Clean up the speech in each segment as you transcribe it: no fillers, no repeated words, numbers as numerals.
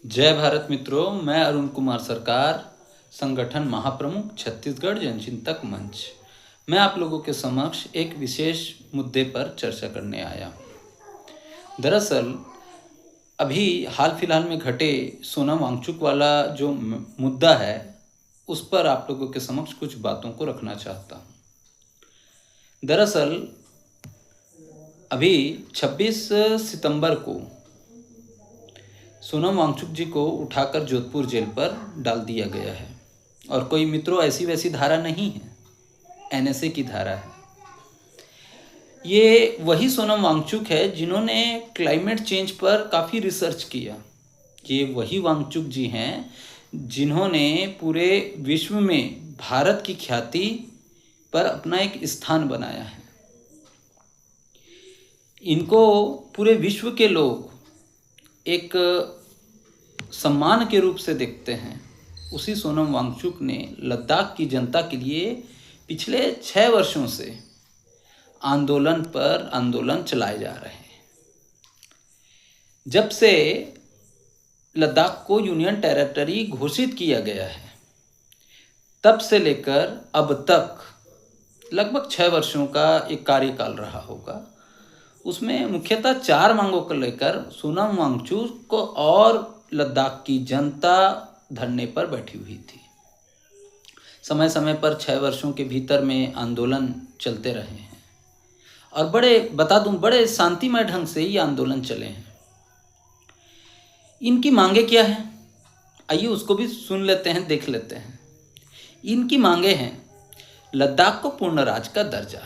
जय भारत मित्रों, मैं अरुण कुमार सरकार, संगठन महाप्रमुख छत्तीसगढ़ जनचिंतक मंच। मैं आप लोगों के समक्ष एक विशेष मुद्दे पर चर्चा करने आया हूँ। दरअसल अभी हाल फिलहाल में घटे सोनम वांगचुक वाला जो मुद्दा है, उस पर आप लोगों के समक्ष कुछ बातों को रखना चाहता हूँ। दरअसल अभी 26 सितंबर को सोनम वांगचुक जी को उठाकर जोधपुर जेल पर डाल दिया गया है। और कोई मित्रों ऐसी वैसी धारा नहीं है, एनएसए की धारा है। ये वही सोनम वांगचुक है जिन्होंने क्लाइमेट चेंज पर काफ़ी रिसर्च किया। ये वही वांगचुक जी हैं जिन्होंने पूरे विश्व में भारत की ख्याति पर अपना एक स्थान बनाया है। इनको पूरे विश्व के लोग एक सम्मान के रूप से देखते हैं। उसी सोनम वांगचुक ने लद्दाख की जनता के लिए पिछले 6 वर्षों से आंदोलन पर आंदोलन चलाए जा रहे हैं। जब से लद्दाख को यूनियन टेरिटरी घोषित किया गया है, तब से लेकर अब तक लगभग 6 वर्षों का एक कार्यकाल रहा होगा। उसमें मुख्यतः 4 मांगों को लेकर सोनम वांगचुक को और लद्दाख की जनता धरने पर बैठी हुई थी। समय समय पर 6 वर्षों के भीतर में आंदोलन चलते रहे हैं और बड़े शांतिमय ढंग से ये आंदोलन चले हैं। इनकी मांगे क्या हैं, आइए उसको भी सुन लेते हैं, देख लेते हैं। इनकी मांगे हैं लद्दाख को पूर्ण राज्य का दर्जा।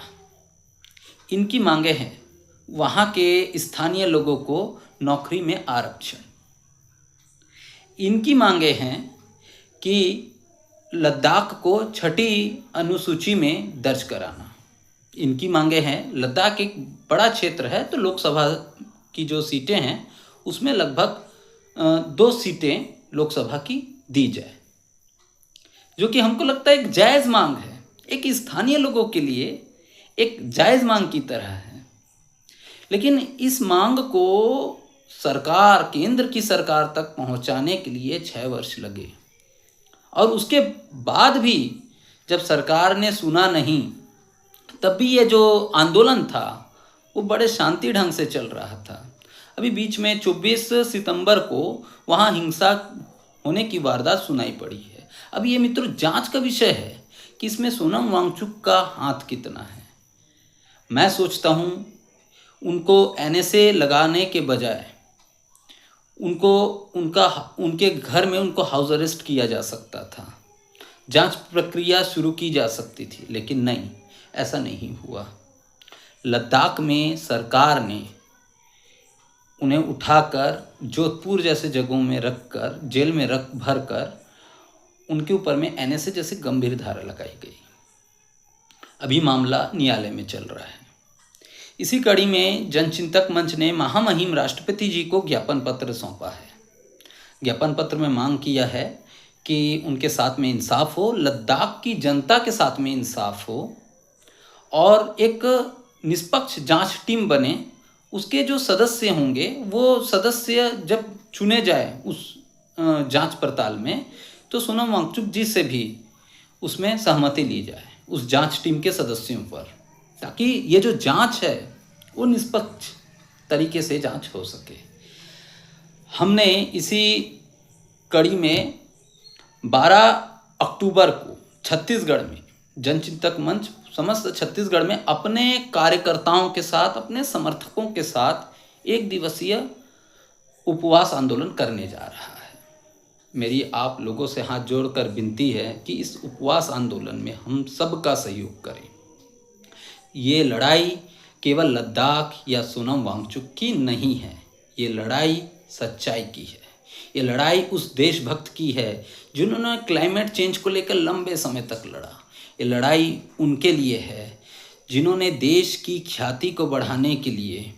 इनकी मांगे हैं वहाँ के स्थानीय लोगों को नौकरी में आरक्षण। इनकी मांगे हैं कि लद्दाख को 6ठी अनुसूची में दर्ज कराना। इनकी मांगे हैं, लद्दाख एक बड़ा क्षेत्र है तो लोकसभा की जो सीटें हैं उसमें लगभग 2 सीटें लोकसभा की दी जाए, जो कि हमको लगता है एक जायज़ मांग है, एक स्थानीय लोगों के लिए एक जायज़ मांग की तरह है। लेकिन इस मांग को सरकार, केंद्र की सरकार तक पहुंचाने के लिए 6 वर्ष लगे और उसके बाद भी जब सरकार ने सुना नहीं, तब भी ये जो आंदोलन था वो बड़े शांति ढंग से चल रहा था। अभी बीच में 24 सितंबर को वहाँ हिंसा होने की वारदात सुनाई पड़ी है। अब ये मित्रों जांच का विषय है कि इसमें सोनम वांगचुक का हाथ कितना है। मैं सोचता हूँ उनको एनएसए लगाने के बजाय उनके घर में उनको हाउस अरेस्ट किया जा सकता था, जांच प्रक्रिया शुरू की जा सकती थी, लेकिन नहीं, ऐसा नहीं हुआ। लद्दाख में सरकार ने उन्हें उठाकर जोधपुर जैसे जगहों में रखकर, जेल में भर कर उनके ऊपर में एनएसए जैसे गंभीर धारा लगाई गई। अभी मामला न्यायालय में चल रहा है। इसी कड़ी में जनचिंतक मंच ने महामहिम राष्ट्रपति जी को ज्ञापन पत्र सौंपा है। ज्ञापन पत्र में मांग किया है कि उनके साथ में इंसाफ हो, लद्दाख की जनता के साथ में इंसाफ हो और एक निष्पक्ष जांच टीम बने। उसके जो सदस्य होंगे वो सदस्य जब चुने जाए उस जांच पड़ताल में, तो सोनम वांगचुक जी से भी उसमें सहमति ली जाए उस जांच टीम के सदस्यों पर, ताकि ये जो जांच है वो निष्पक्ष तरीके से जांच हो सके। हमने इसी कड़ी में 12 अक्टूबर को छत्तीसगढ़ में जनचिंतक मंच समस्त छत्तीसगढ़ में अपने कार्यकर्ताओं के साथ, अपने समर्थकों के साथ 1 दिवसीय उपवास आंदोलन करने जा रहा है। मेरी आप लोगों से हाथ जोड़कर विनती है कि इस उपवास आंदोलन में हम सबका सहयोग करें। ये लड़ाई केवल लद्दाख या सोनम वांगचुक की नहीं है, ये लड़ाई सच्चाई की है। ये लड़ाई उस देशभक्त की है जिन्होंने क्लाइमेट चेंज को लेकर लंबे समय तक लड़ा। ये लड़ाई उनके लिए है जिन्होंने देश की ख्याति को बढ़ाने के लिए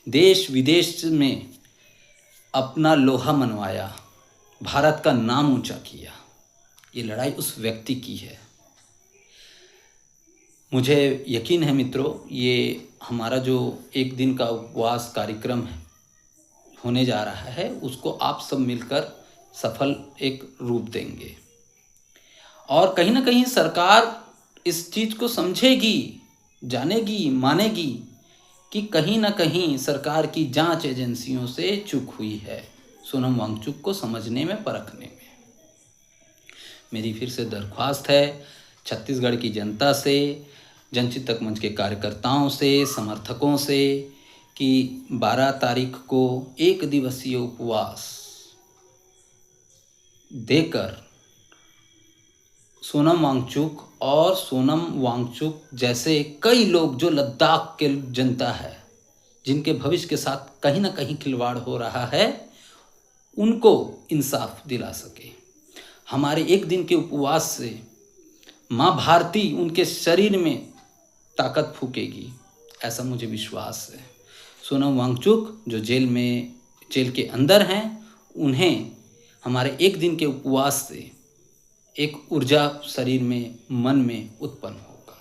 देश विदेश में अपना लोहा मनवाया, भारत का नाम ऊंचा किया। ये लड़ाई उस व्यक्ति की है। मुझे यकीन है मित्रों, ये हमारा जो 1 दिन का उपवास कार्यक्रम होने जा रहा है उसको आप सब मिलकर सफल एक रूप देंगे। और कहीं ना कहीं सरकार इस चीज़ को समझेगी, जानेगी, मानेगी कि कहीं ना कहीं सरकार की जांच एजेंसियों से चूक हुई है सोनम वांगचुक को समझने में, परखने में। मेरी फिर से दरख्वास्त है छत्तीसगढ़ की जनता से, जनचिंतक मंच के कार्यकर्ताओं से, समर्थकों से कि 12 तारीख को एक दिवसीय उपवास देकर सोनम वांगचुक और सोनम वांगचुक जैसे कई लोग जो लद्दाख के जनता है, जिनके भविष्य के साथ कहीं ना कहीं खिलवाड़ हो रहा है, उनको इंसाफ दिला सके। हमारे एक दिन के उपवास से माँ भारती उनके शरीर में ताकत फूकेगी, ऐसा मुझे विश्वास है। सोनम वांगचुक जो जेल के अंदर हैं, उन्हें हमारे एक दिन के उपवास से एक ऊर्जा शरीर में, मन में उत्पन्न होगा।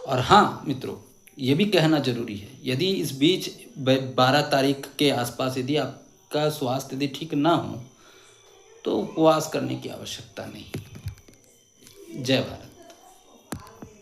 और हाँ मित्रों, ये भी कहना जरूरी है, यदि इस बीच 12 तारीख के आसपास यदि आपका स्वास्थ्य यदि ठीक ना हो तो उपवास करने की आवश्यकता नहीं। जय भारत।